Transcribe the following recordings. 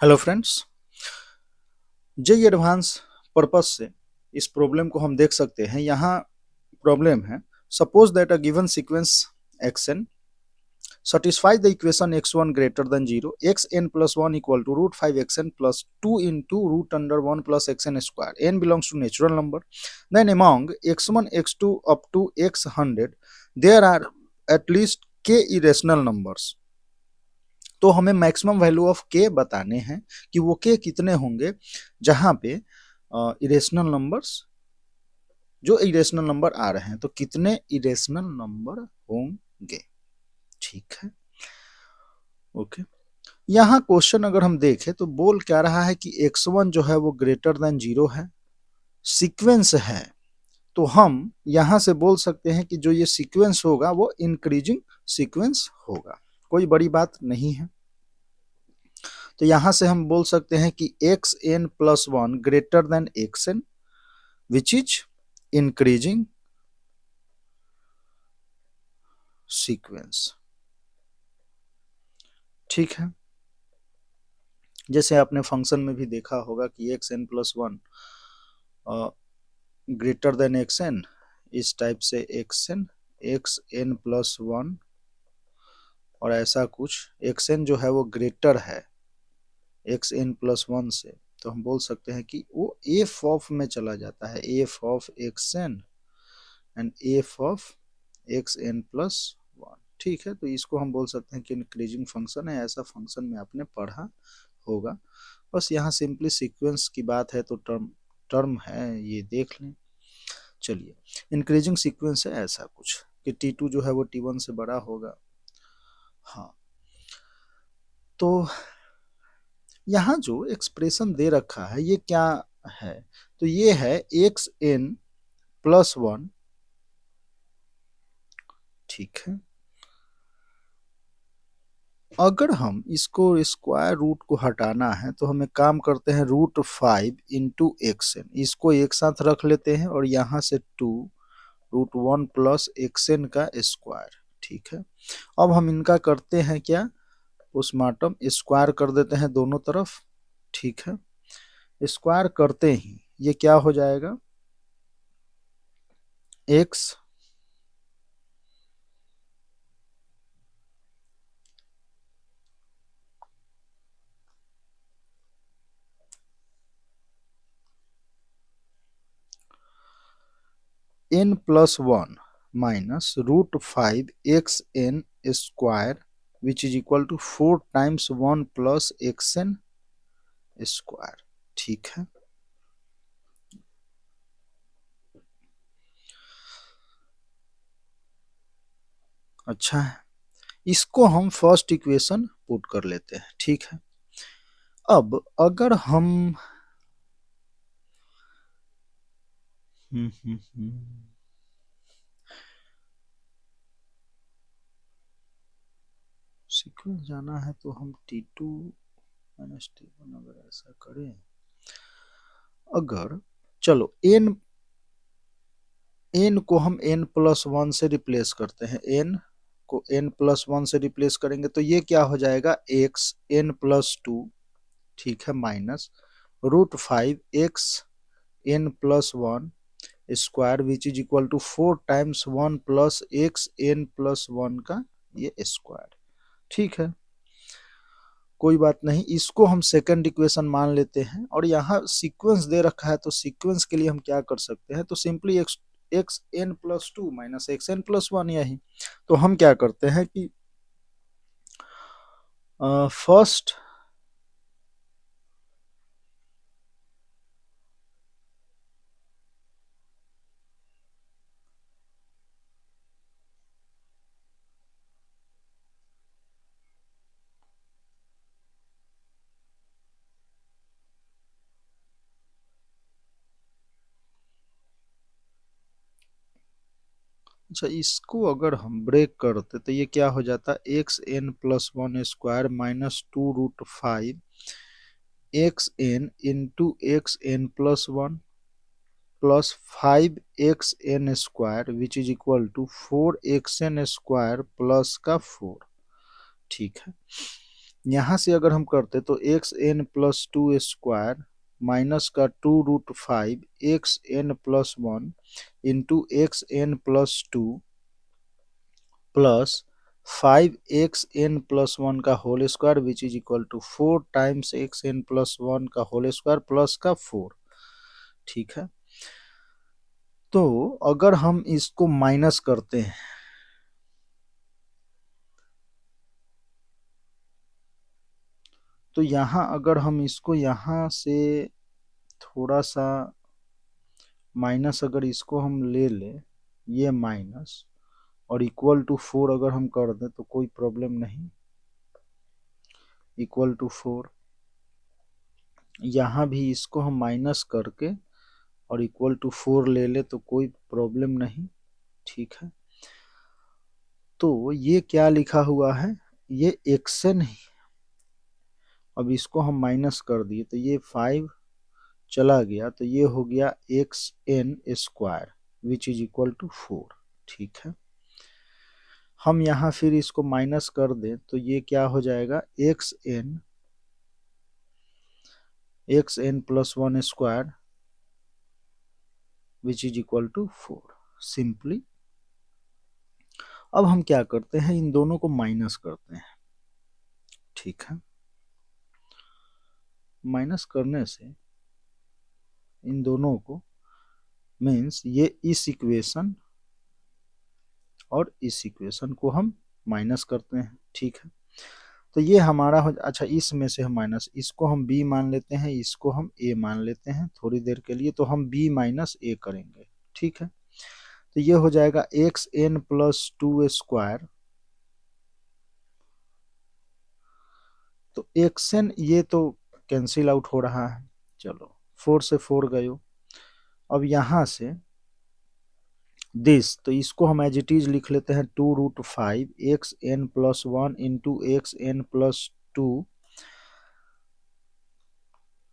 Hello friends, JEE advance purpose से इस problem को हम देख सकते हैं। यहाँ प्रॉब्लम है, suppose that a given sequence xn satisfy the equation x1 greater than 0, xn plus 1 equal to root 5 xn plus 2 into root under 1 plus xn square. N belongs to natural number. Then among x1 x2 up to x100 there are at least k irrational numbers. तो हमें maximum value of के बताने हैं कि वो के कितने होंगे जहां पे इरेशनल नंबर्स, जो इरेशनल नंबर आ रहे हैं, तो कितने इरेशनल नंबर होंगे। ठीक है, ओके। यहाँ क्वेश्चन अगर हम देखें तो बोल क्या रहा है कि x1 जो है वो ग्रेटर देन 0 है, सीक्वेंस है। तो हम यहां से बोल सकते हैं कि जो ये सीक्वेंस होगा वो इंक्रीजिंग सीक्वेंस होगा, कोई बड़ी बात नहीं है। तो यहां से हम बोल सकते हैं कि xn plus 1 greater then xn which is increasing sequence. ठीक है, जैसे आपने फंक्शन में भी देखा होगा कि xn plus 1 greater then xn, इस टाइप से xn प्लस 1 और ऐसा कुछ xn जो है वो ग्रेटर है xn प्लस 1 से, तो हम बोल सकते हैं कि वो f ऑफ में चला जाता है, f of xn and f of xn plus 1। ठीक है, तो इसको हम बोल सकते हैं कि इंक्रीजिंग फंक्शन है, ऐसा फंक्शन में आपने पढ़ा होगा। बस यहाँ सिंपली सीक्वेंस की बात है तो टर्म है, ये देख लें। चलिए, इंक्रीजिंग सीक्वेंस है ऐसा कुछ कि t2 जो है वो t1 से बड़ा होगा। हाँ, तो यहाँ जो एक्सप्रेशन दे रखा है ये क्या है, तो ये है xn प्लस 1। ठीक है, अगर हम इसको स्क्वायर रूट को हटाना है तो हम एक काम करते हैं, रूट 5 इंटू एक्सएन, इसको एक साथ रख लेते हैं और यहाँ से 2 रूट 1 प्लस एक्सएन का स्क्वायर। ठीक है, अब हम इनका करते हैं क्या, पोस्टमार्टम स्क्वायर कर देते हैं दोनों तरफ। ठीक है, स्क्वायर करते ही ये क्या हो जाएगा, x n plus 1 minus root 5 xn square which is equal to 4 times 1 plus xn square. ठीक है, अच्छा है, इसको हम फर्स्ट इक्वेशन पुट कर लेते हैं। ठीक है, अब अगर हम सीक्वेंस जाना है तो हम t2 माइनस t1 अगर ऐसा करें, अगर चलो n को हम n प्लस 1 से रिप्लेस करते हैं, n को n प्लस 1 से रिप्लेस करेंगे तो ये क्या हो जाएगा, x n प्लस 2। ठीक है, minus root 5 x n plus 1 square which is equal to 4 times 1 plus x n plus 1 का ये स्क्वायर। ठीक है, कोई बात नहीं, इसको हम सेकंड इक्वेशन मान लेते हैं। और यहाँ सीक्वेंस दे रखा है तो सीक्वेंस के लिए हम क्या कर सकते हैं, तो simply x n plus 2 minus x n plus 1 यही। तो हम क्या करते हैं कि फर्स्ट अच्छा, इसको अगर हम ब्रेक करते तो ये क्या हो जाता, x n plus 1 square minus 2 root 5 x n into x n plus 1 plus 5 x n square which is equal to 4 x n square plus का 4। ठीक है, यहां से अगर हम करते तो x n plus two square minus का 2√5 x n plus 1 into x n plus 2 plus 5xn plus 1 का whole square which is equal to 4 times x n plus 1 का होल स्क्वायर प्लस का 4। ठीक है, तो अगर हम इसको माइनस करते हैं तो यहां अगर हम इसको यहां से थोड़ा सा माइनस अगर इसको हम ले लें, ये माइनस और इक्वल टू 4 अगर हम कर दें तो कोई प्रॉब्लम नहीं, इक्वल टू 4। यहाँ भी इसको हम माइनस करके और इक्वल टू 4 ले ले तो कोई प्रॉब्लम नहीं। ठीक है, तो ये क्या लिखा हुआ है, ये एक्सन ही। अब इसको हम माइनस कर दिए तो ये 5 चला गया तो ये हो गया x n square which is equal to 4। ठीक है, हम यहाँ फिर इसको माइनस कर दें तो ये क्या हो जाएगा, x n plus 1 square which is equal to 4 simply. अब हम क्या करते हैं, इन दोनों को माइनस करते हैं। ठीक है, माइनस करने से इन दोनों को मीन्स ये इस इक्वेशन और इस इक्वेशन को हम माइनस करते हैं। ठीक है, तो ये हमारा हो, अच्छा इसमें से हम माइनस, इसको हम b मान लेते हैं, इसको हम a मान लेते हैं थोड़ी देर के लिए, तो हम b माइनस a करेंगे। ठीक है, तो ये हो जाएगा एक्स एन प्लस 2 स्क्वायर, तो एक्स एन ये तो कैंसिल आउट हो रहा है, चलो 4 से 4 गए। अब यहां से दिस, तो इसको हम एज इट इज लिख लेते हैं 2√5 x n plus 1 into x n plus 2,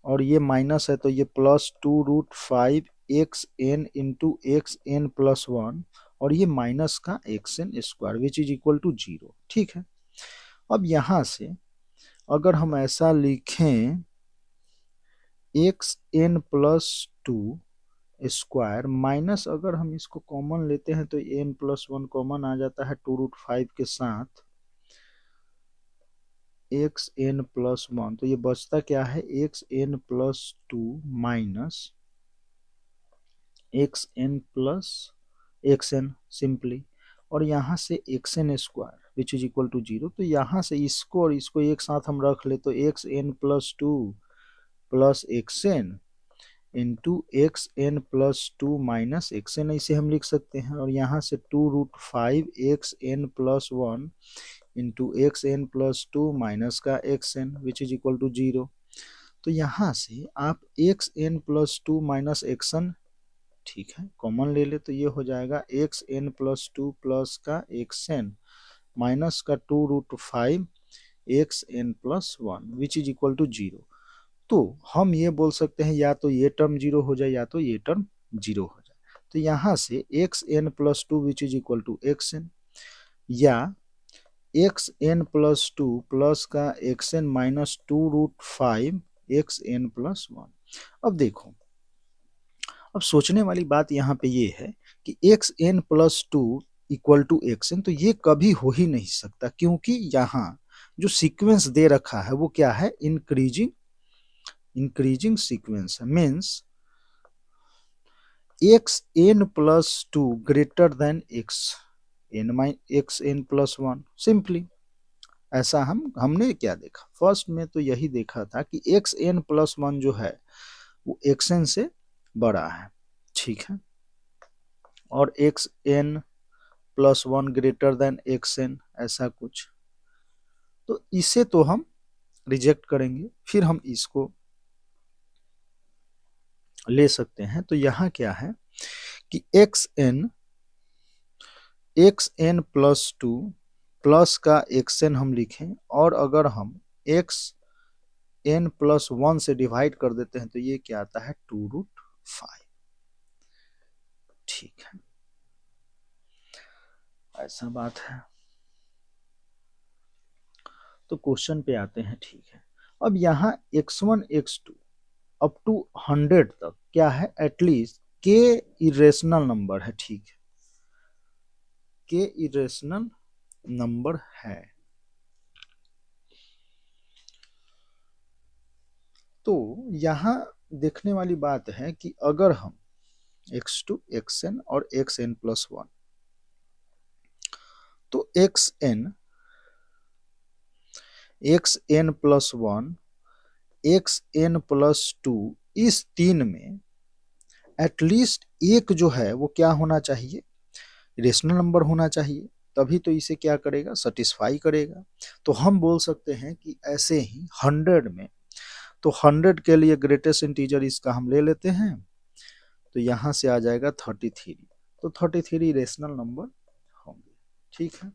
और ये माइनस है तो ये plus 2√5 x n into x n plus 1, और ये माइनस का x n square which is equal to 0। ठीक है, अब यहां से अगर हम ऐसा लिखें x n plus 2 square minus, अगर हम इसको कॉमन लेते हैं तो एन प्लस 1 कॉमन आ जाता है 2√5 के साथ, एक्स एन प्लस 1, तो ये बचता क्या है, x n plus 2 minus x n plus x n simply, और यहाँ से x n square which is equal to 0। तो यहाँ से इसको और इसको एक साथ हम रख ले तो x n plus 2 plus x n into x n plus 2 minus x n, इसे हम लिख सकते हैं, और यहाँ से 2√5 x n plus 1 into x n plus 2 minus का x n which is equal to 0। तो यहाँ से आप x n plus 2 minus x n, ठीक है, कॉमन ले ले तो ये हो जाएगा एक्स एन प्लस 2 प्लस का एक्स एन माइनस का 2√5 x n plus 1 which is equal to 0। तो हम ये बोल सकते हैं या तो ये टर्म 0 हो जाए या तो ये टर्म 0 हो जाए। तो यहाँ से x n plus 2 which is equal to x n, या एक्स एन प्लस 2 प्लस का x n minus 2√5 x n plus 1। अब देखो, अब सोचने वाली बात यहाँ पे ये है कि x n plus 2 equal to x n, तो ये कभी हो ही नहीं सकता, क्योंकि यहाँ जो सीक्वेंस दे रखा है वो क्या है, इंक्रीजिंग सीक्वेंस है, means x n plus 2 greater than x n plus 1 simply. ऐसा हमने क्या देखा, फर्स्ट में तो यही देखा था कि एक्स एन प्लस 1 जो है वो एक्स एन से बड़ा है। ठीक है, और x n plus 1 greater than x n, ऐसा कुछ, तो इसे तो हम रिजेक्ट करेंगे, फिर हम इसको ले सकते हैं। तो यहाँ क्या है कि एक्स एन प्लस 2 प्लस का एक्स एन हम लिखें, और अगर हम एक्स एन प्लस 1 से डिवाइड कर देते हैं तो ये क्या आता है, 2√5। ठीक है, ऐसा बात है। तो क्वेश्चन पे आते हैं, ठीक है। अब यहाँ x1 x2 अप टू 100 तक क्या है, एटलीस्ट के इरेशनल नंबर है, ठीक है, के इरेशनल नंबर है। तो यहाँ देखने वाली बात है कि अगर हम x2 xn और xn+1, तो xn xn+1 xn+2 इस तीन में एटलीस्ट एक जो है वो क्या होना चाहिए, रेशनल नंबर होना चाहिए, तभी तो इसे क्या करेगा, सेटिस्फाई करेगा। तो हम बोल सकते हैं कि ऐसे ही 100 में, तो 100 के लिए ग्रेटेस्ट इंटीजर इसका हम ले लेते हैं, तो यहाँ से आ जाएगा 33, तो 33 रेशनल नंबर होंगे, ठीक है।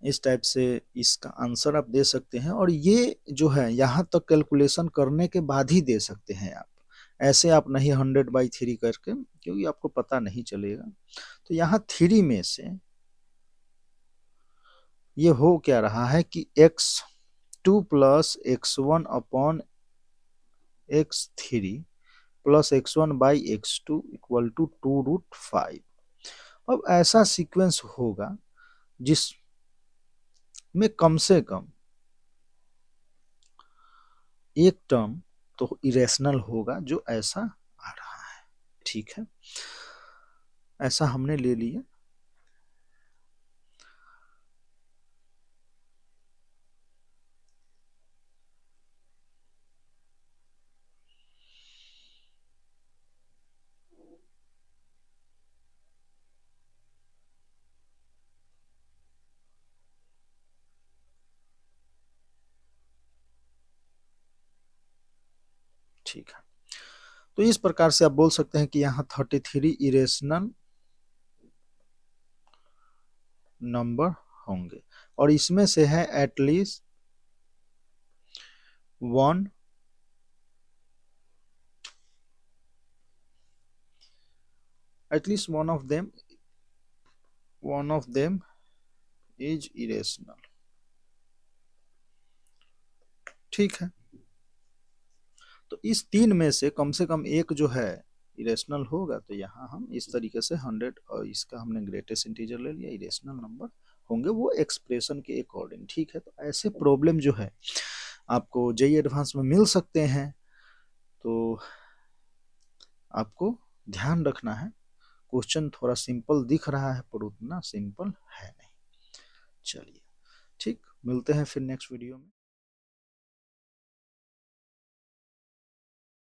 इस टाइप से इसका आंसर आप दे सकते हैं, और ये जो है यहाँ तक कैलकुलेशन करने के बाद ही दे सकते हैं आप, ऐसे आप नहीं 100/3 करके, क्योंकि आपको पता नहीं चलेगा। तो यहाँ 3 में से ये हो क्या रहा है कि x2 plus x1 upon x3 plus x1/x2 equal to 2√5। अब ऐसा सीक्वेंस होगा जिसमें कम से कम एक टर्म तो इरेशनल होगा जो ऐसा आ रहा है, ठीक है। ऐसा हमने ले लिया। ठीक है, तो इस प्रकार से आप बोल सकते हैं कि यहाँ 33 इरेशनल नंबर होंगे, और इसमें से है at least one of them is irrational, ठीक है। तो इस तीन में से कम एक जो है इरेशनल होगा, तो यहाँ हम इस तरीके से 100 और इसका हमने ग्रेटेस्ट इंटीजर ले लिया, इरेशनल नंबर होंगे वो एक्सप्रेशन के अकॉर्डिंग, ठीक है। तो ऐसे प्रॉब्लम जो है आपको जेईई एडवांस में मिल सकते हैं, तो आपको ध्यान रखना है। क्वेश्चन थोड़ा सिंपल दिख रहा है पर उतना सिंपल है नहीं। चलिए, ठीक, मिलते हैं फिर नेक्स्ट वीडियो में।